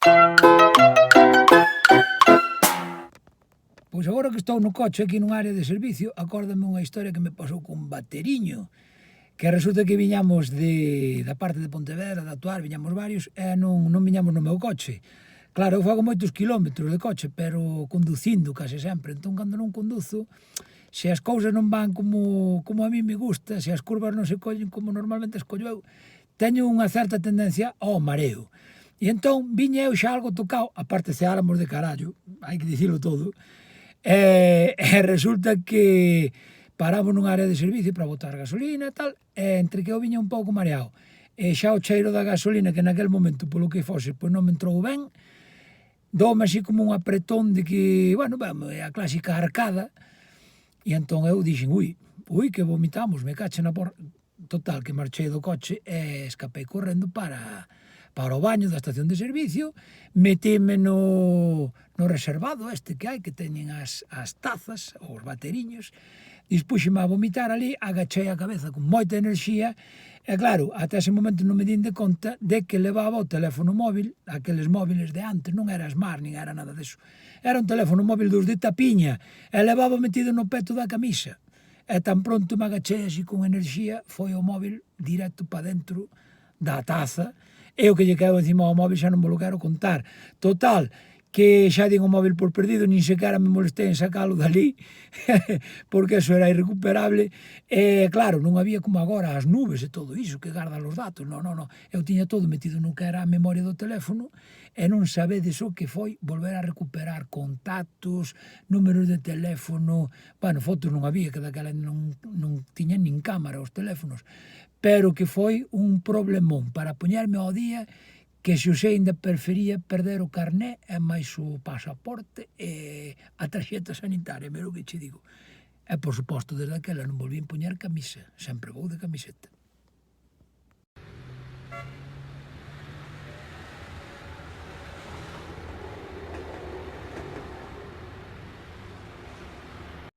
Pois agora que estou no coche aquí nun área de servicio, acórdame unha historia que me pasou con Bateriño, que resulta que viñamos da parte de Pontevedra, de actuar, viñamos varios, e non viñamos no meu coche. Claro, eu fago moitos kilómetros de coche, pero conducindo case sempre, entón cando non conduzo, se as cousas non van como a mí me gusta, se as curvas non se collen como normalmente as collo eu, teño unha certa tendencia ao mareo. E entón viña eu xa algo tocado, aparte ceáramos de carallo, hai que dicilo todo, e resulta que paramos nun área de servicio para botar gasolina e tal, e entre que eu viña un pouco mareado, e xa o cheiro da gasolina que naquel momento, polo que fose, pois non me entrou ben, doume así como un apretón de que, bueno, é a clásica arcada, e entón eu dixen, ui, que vomitamos, me cache na porra. Total, que marchei do coche e escapei correndo para o baño da estación de servicio, metime no reservado este que hai, que teñen as tazas, os bateriños, dispuxeme a vomitar ali, agachei a cabeza con moita enerxía, e claro, ata ese momento non me din de conta de que levaba o teléfono móvil, aqueles móviles de antes, non era Smart, nin era nada deso, era un teléfono móvil dos de tapiña, e levaba metido no peto da camisa. E tan pronto me agachei así con enerxía, foi o móvil directo para dentro da taza, e o que lle quedou encima ao móvil xa non me lo quero contar. Total, que xa din o móvil por perdido, nin sequera me molestei en sacalo dali, porque eso era irrecuperable, e claro, non había como agora as nubes e todo iso que gardan os datos, non, eu tiña todo metido no que era a memoria do teléfono, e non sabedes o que foi volver a recuperar contactos, números de teléfono, bueno, fotos non había, que daquela non tiñan nin cámara os teléfonos, pero que foi un problemón para poñerme ao día, que se usei ainda prefería perder o carné e máis o pasaporte e a tarxeta sanitaria, mira o que che digo. E, por suposto, desde aquela non volví a poñer camisa, sempre vou de camiseta.